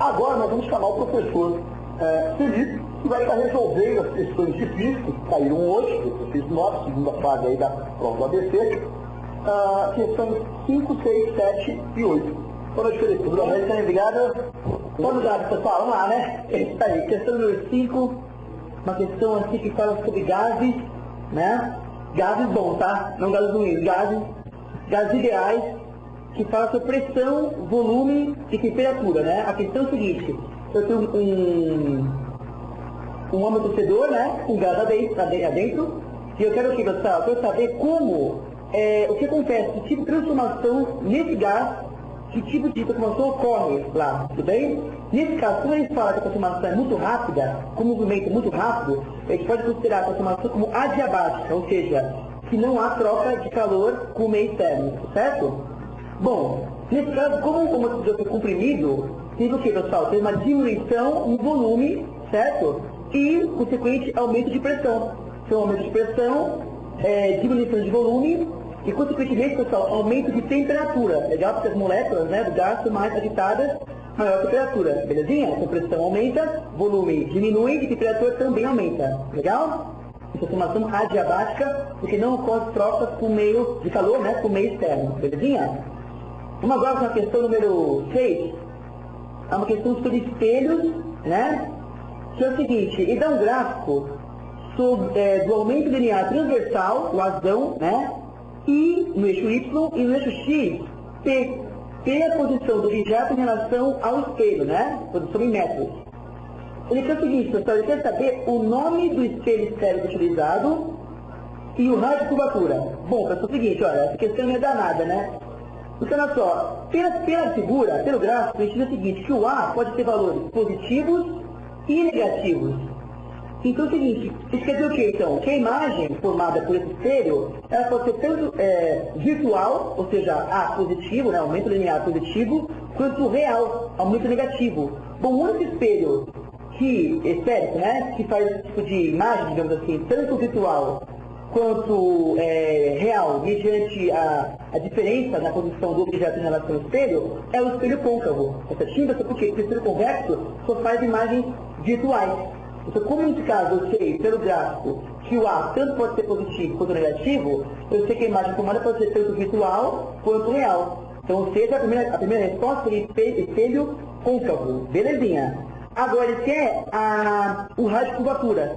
Agora nós vamos chamar o professor Felipe, que vai estar resolvendo as questões difíceis que caíram hoje, exercício 9, segunda fase aí da prova do ABC, questões 5, 6, 7 e 8. Boa noite, Felipe. Tudo bem? Obrigado. Vamos lá, pessoal, vamos lá, né? Está aí, questão número 5, uma questão assim que fala sobre gases, né? Gases bons, tá? Não gases ruins, gases ideais, que fala sobre pressão, volume e temperatura, né? A questão é o seguinte, eu tenho um amortecedor, né? Um gás adentro, e eu quero o que, pessoal? Eu quero saber como, o que acontece, que tipo de transformação nesse gás, que tipo de transformação ocorre lá, tudo bem? Nesse caso, quando a gente fala que a transformação é muito rápida, com movimento muito rápido, a gente pode considerar a transformação como adiabática, ou seja, que não há troca de calor com o meio externo, certo? Bom, nesse caso, como o amortecedor foi comprimido, tem o que, pessoal? Tem uma diminuição no volume, certo? E, consequente, aumento de pressão. Então, aumento de pressão, diminuição de volume e, consequentemente, pessoal, aumento de temperatura. Legal? Porque as moléculas, né, do gás são mais agitadas, maior temperatura. Belezinha? Então, pressão aumenta, volume diminui e temperatura também aumenta. Legal? Isso é formação adiabática, porque não ocorre trocas com o meio de calor, né, com o meio externo. Belezinha? Vamos agora para a questão número 6. É uma questão sobre espelhos, né? Que é o seguinte, ele dá um gráfico do aumento linear transversal, o azão, né? E no eixo Y e no eixo X, P a posição do objeto em relação ao espelho, né? Posição em metros. Ele quer o seguinte, pessoal, ele quer saber o nome do espelho esférico utilizado e o raio de curvatura. Bom, pessoal, é o seguinte, olha, essa questão não é danada, né? Então, olha só, pela figura, pelo gráfico, a gente vê o seguinte, que o A pode ter valores positivos e negativos. Então, é o seguinte, isso quer dizer o quê, então? Que a imagem formada por esse espelho, ela pode ser tanto virtual, ou seja, A positivo, né, aumento linear positivo, quanto real, aumento negativo. Bom, o único espelho esférico, né, que faz esse tipo de imagem, digamos assim, tanto virtual quanto real, mediante a diferença na posição do objeto em relação ao espelho, é o espelho côncavo. Essa tinta, por quê? Porque o espelho convexo só faz imagens virtuais. Então, como nesse caso eu sei, pelo gráfico, que o A tanto pode ser positivo quanto negativo, eu sei que a imagem formada pode ser tanto virtual quanto real. Então, ou seja, a primeira resposta seria espelho côncavo. Belezinha. Agora, ele quer o raio de curvatura.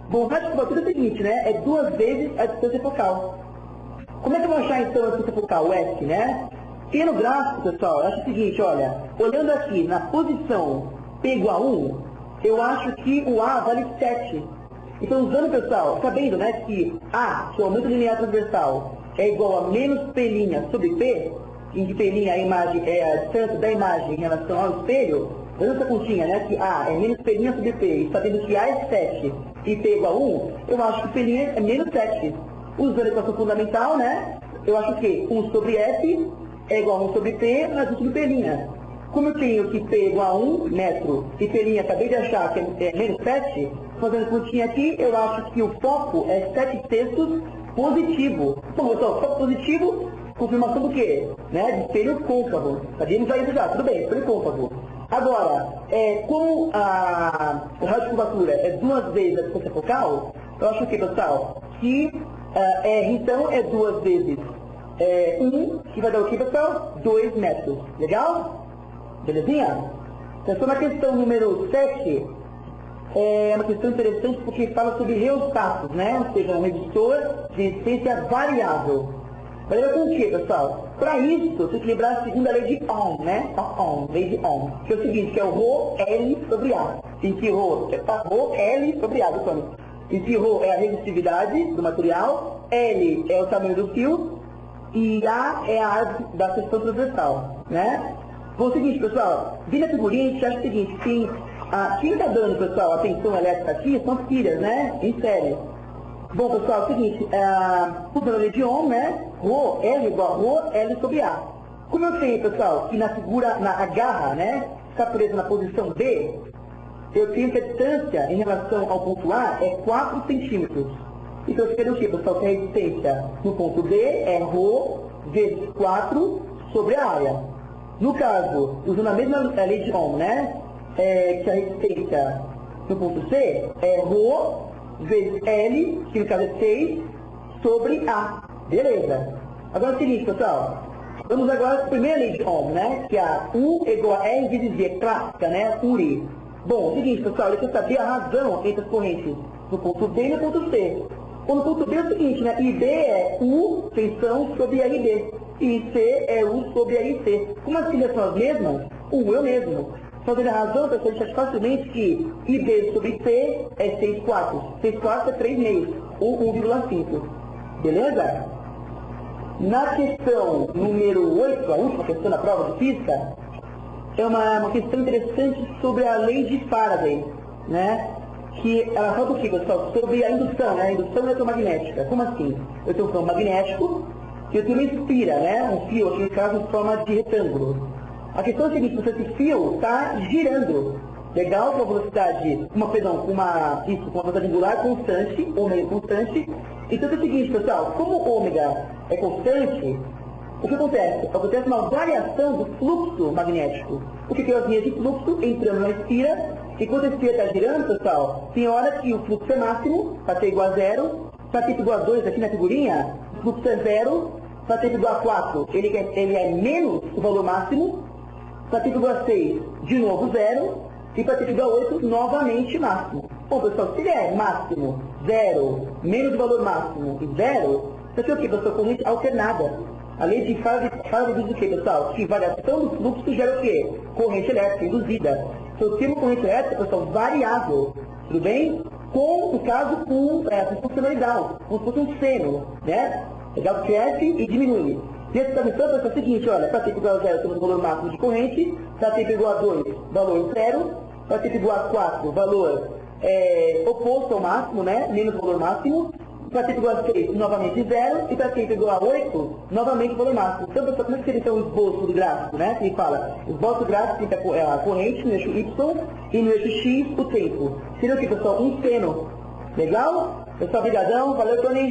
Bom, o raio de curvatura é o seguinte, né? É 2 vezes a distância focal. Como é que eu vou achar, então, a distância focal, o S, né? E no gráfico, pessoal, eu acho o seguinte, olha, olhando aqui na posição P igual a 1, eu acho que o A vale 7. Então, usando, pessoal, sabendo, né, que A, que é o aumento linear transversal, é igual a menos P' sobre P, em que P' a imagem é a distância da imagem em relação ao espelho, dando essa continha, né, que A é menos P' sobre P, e sabendo que A é 7 e P igual a 1, eu acho que P' é menos 7. Usando a equação fundamental, né, eu acho que 1 sobre F é igual a 1 sobre P mais 1 sobre P'. Como eu tenho que P igual a 1 metro e P' acabei de achar que é menos 7, fazendo continha aqui, eu acho que o foco é 7/6 positivo. Bom, pessoal, foco positivo, confirmação do quê? Né? De espelho côncavo. Sabíamos já isso já, tudo bem, espelho côncavo. Agora, como o raio de curvatura é 2 vezes a distância focal, eu acho que, pessoal, que R, então, é 2 vezes 1, que vai dar o que, pessoal? 2 metros. Legal? Belezinha? Então, na questão número 7, é uma questão interessante porque fala sobre reostatos, né? Ou seja, um resistor de resistência variável. Variável com o quê, pessoal? Para isso, tem que lembrar a segunda lei de Ohm, né? Lei de Ohm. Que é o seguinte, que é o Rho L sobre A. Em que Rho L sobre A, pessoal. Em que Rho é a resistividade do material, L é o tamanho do fio e A é a área da seção transversal, né? Bom, é o seguinte, pessoal, vindo a figurinha, a gente acha o seguinte, que quem está dando, pessoal, a tensão elétrica aqui são pilhas, né, em série. Bom, pessoal, é o seguinte, usando a lei de Ohm, né, Rho L igual a Rho L sobre A. Como eu sei, pessoal, que na figura, a garra, né, está presa na posição B, eu tenho que a distância em relação ao ponto A é 4 centímetros. Então, eu quero o quê, pessoal? Que a resistência no ponto B é Rho vezes 4 sobre a área. No caso, usando a mesma lei de Ohm, né? Que a respeita no ponto C, é Rho vezes L, que no caso é 6, sobre A. Beleza. Agora é o seguinte, pessoal. Vamos agora para a primeira lei de Ohm, né? Que é a U igual a R vezes V, clássica, né? URI. Bom, é o seguinte, pessoal, eu quero saber a razão entre as correntes no ponto B e no ponto C. Bom, no ponto B é o seguinte, né? IB é U, tensão, sobre RB. E C é U sobre RC. Como as filhas são as mesmas, U é o mesmo. Fazendo a razão, pessoal, a gente acha facilmente que IB sobre C é 6 quartos. 6 quartos é 3 meios, ou 1,5. Beleza? Na questão número 8, a última questão da prova de física, é uma questão interessante sobre a lei de Faraday, né? Que ela fala o que, pessoal? Sobre a indução, né? A indução eletromagnética. Como assim? Eu tenho um campo magnético e eu tenho uma espira, né? Um fio, aqui no caso, em forma de retângulo. A questão é a seguinte, esse fio está girando, legal, com a velocidade, com uma velocidade angular constante, ômega constante. Então é o seguinte, pessoal, como o ômega é constante, o que acontece? Acontece uma variação do fluxo magnético. O que é as linhas de fluxo entrando na espira, e quando a espira está girando, pessoal, tem hora que o fluxo é máximo, para ter igual a 0, para ter igual a 2 aqui na figurinha, o fluxo é 0, para ter igual a 4, ele é menos o valor máximo, para ter igual a 6, de novo 0, e para ter igual a 8, novamente máximo. Bom, pessoal, se ele é máximo, 0, menos o valor máximo e 0, isso aqui é o que, pessoal? Corrente alternada. A lei de Faraday diz o que, pessoal? Que variação do fluxo gera o quê? Corrente elétrica induzida. Então, eu tenho corrente elétrica, pessoal, variável, tudo bem? No caso, com funcionalidade, como se fosse um seno, né? Legal? Cresce e diminui. Nesse caso, então, é o seguinte, olha, para tempo igual a 0, temos o valor máximo de corrente, para tempo igual a 2, valor 0, para tempo igual a 4, valor oposto ao máximo, né? Menos o valor máximo, para tempo igual a 6, novamente 0, e para tempo igual a 8, novamente o valor máximo. Então, pessoal, como é que seria então o esboço do gráfico, né? Ele fala, esboço do gráfico tem a corrente no eixo Y e no eixo X o tempo. Seria o que, pessoal? Um seno. Legal? Pessoal, obrigadão. Valeu, Tony.